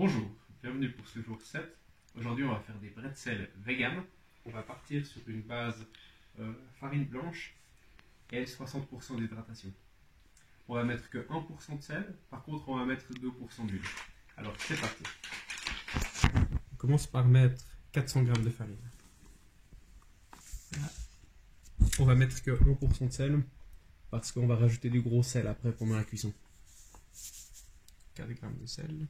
Bonjour, bienvenue pour ce jour 7. Aujourd'hui, on va faire des bretzels vegan. On va partir sur une base farine blanche et 60% d'hydratation. On va mettre que 1% de sel, par contre, on va mettre 2% d'huile. Alors, c'est parti. On commence par mettre 400 g de farine. On va mettre que 1% de sel parce qu'on va rajouter du gros sel après pendant la cuisson. 4 g de sel.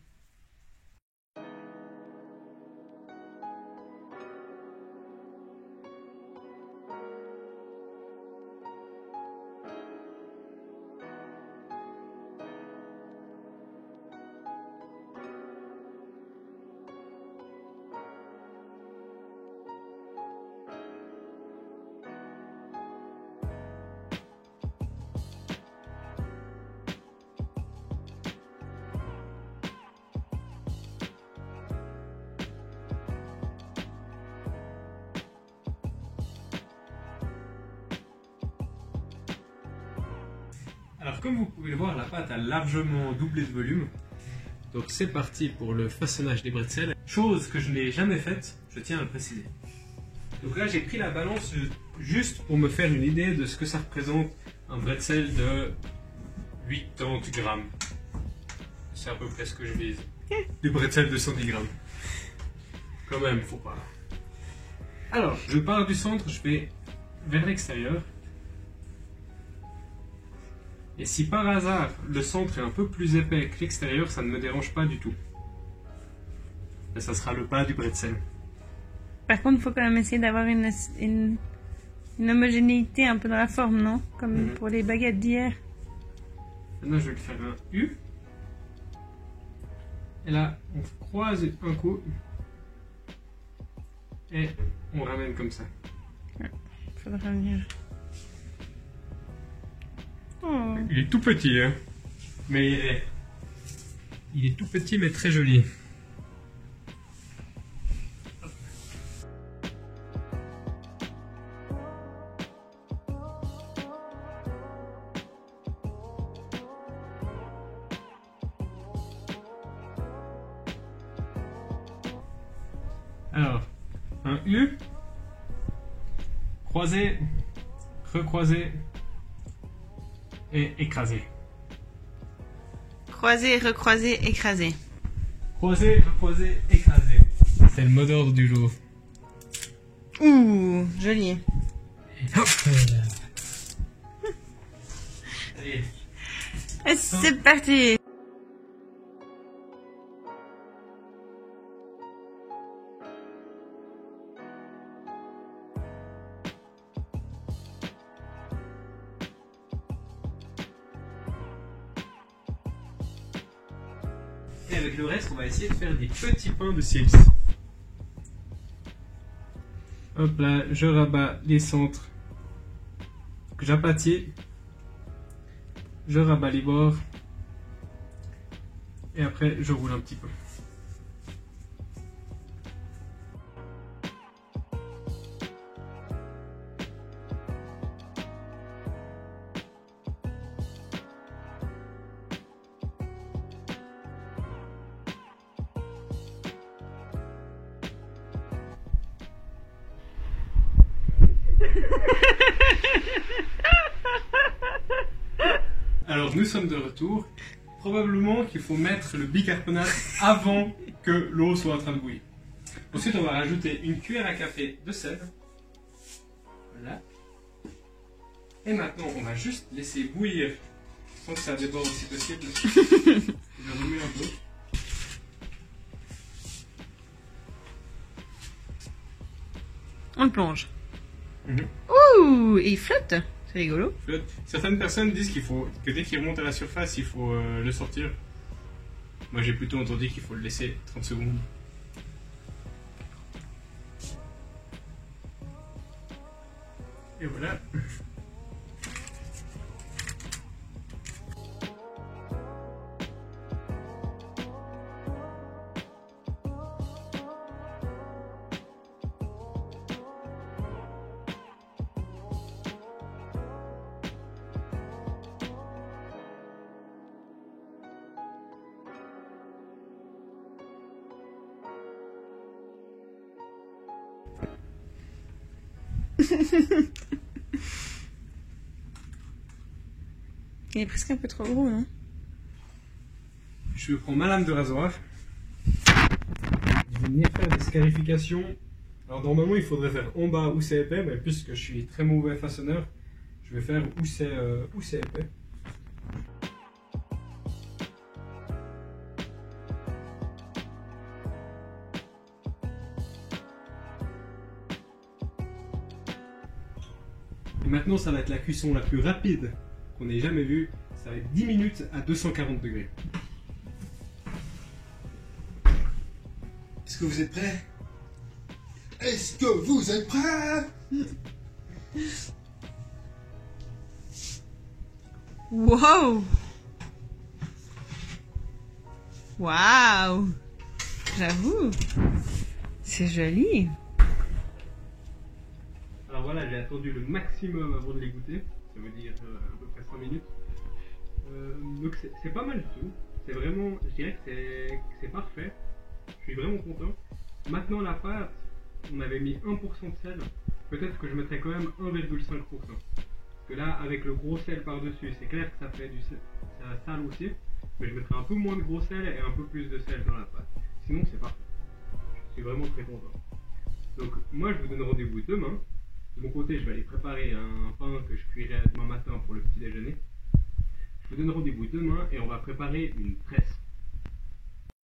Alors comme vous pouvez le voir, la pâte a largement doublé de volume. Donc c'est parti pour le façonnage des bretzels. Chose que je n'ai jamais faite, je tiens à le préciser. Donc là j'ai pris la balance juste pour me faire une idée de ce que ça représente un bretzel de 80 grammes. C'est à peu près ce que je vise. Des bretzels de 110 grammes. Quand même, faut pas. Alors, je pars du centre, je vais vers l'extérieur. Et si par hasard le centre est un peu plus épais que l'extérieur, ça ne me dérange pas du tout. Et ça sera le bas du bretzel. Par contre, il faut quand même essayer d'avoir une homogénéité un peu dans la forme, non? Comme pour les baguettes d'hier. Maintenant, je vais le faire un U. Et là, on croise un coup. Et on ramène comme ça. Faudra venir. Oh. Il est tout petit, hein. Mais il est tout petit, mais très joli. Alors, un U, croisé, recroisé et écrasé. Croiser, recroiser, écraser. Croisé, recroisé, écrasé. C'est le mot d'ordre du jour. Ouh, joli. Hop. Allez. Et c'est parti. Et avec le reste, on va essayer de faire des petits pains de sils. Hop là, je rabats les centres que j'aplatis. Je rabats les bords. Et après, je roule un petit peu. Alors nous sommes de retour. Probablement qu'il faut mettre le bicarbonate avant que l'eau soit en train de bouillir. Ensuite on va rajouter une cuillère à café de sel. Voilà. Et maintenant on va juste laisser bouillir sans que ça déborde si possible. Je remets un peu. On le plonge. Ouh, et il flotte. C'est rigolo. Certaines personnes disent que dès qu'il remonte à la surface, il faut le sortir. Moi j'ai plutôt entendu qu'il faut le laisser 30 secondes. Et voilà. Il est presque un peu trop gros, non? Je prends ma lame de rasoir. Je vais venir faire des scarifications. Alors normalement il faudrait faire en bas où c'est épais, mais puisque je suis très mauvais façonneur, je vais faire où c'est épais. Et maintenant ça va être la cuisson la plus rapide qu'on ait jamais vue. Ça va être 10 minutes à 240 degrés. Est-ce que vous êtes prêts? Est-ce que vous êtes prêts? Wow! Wow! J'avoue, c'est joli. Alors voilà, j'ai attendu le maximum avant de les goûter. Ça veut dire à peu près 5 minutes. Donc c'est pas mal du tout. C'est vraiment, je dirais que c'est parfait. Je suis vraiment content. Maintenant la pâte, on avait mis 1% de sel. Peut-être que je mettrais quand même 1,5%. Parce que là, avec le gros sel par-dessus, c'est clair que ça fait du sel, ça sale aussi. Mais je mettrai un peu moins de gros sel et un peu plus de sel dans la pâte. Sinon c'est parfait. Je suis vraiment très content. Donc moi je vous donne rendez-vous demain. De mon côté, je vais aller préparer un pain que je cuirai demain matin pour le petit déjeuner. Je vous donne rendez-vous demain et on va préparer une tresse.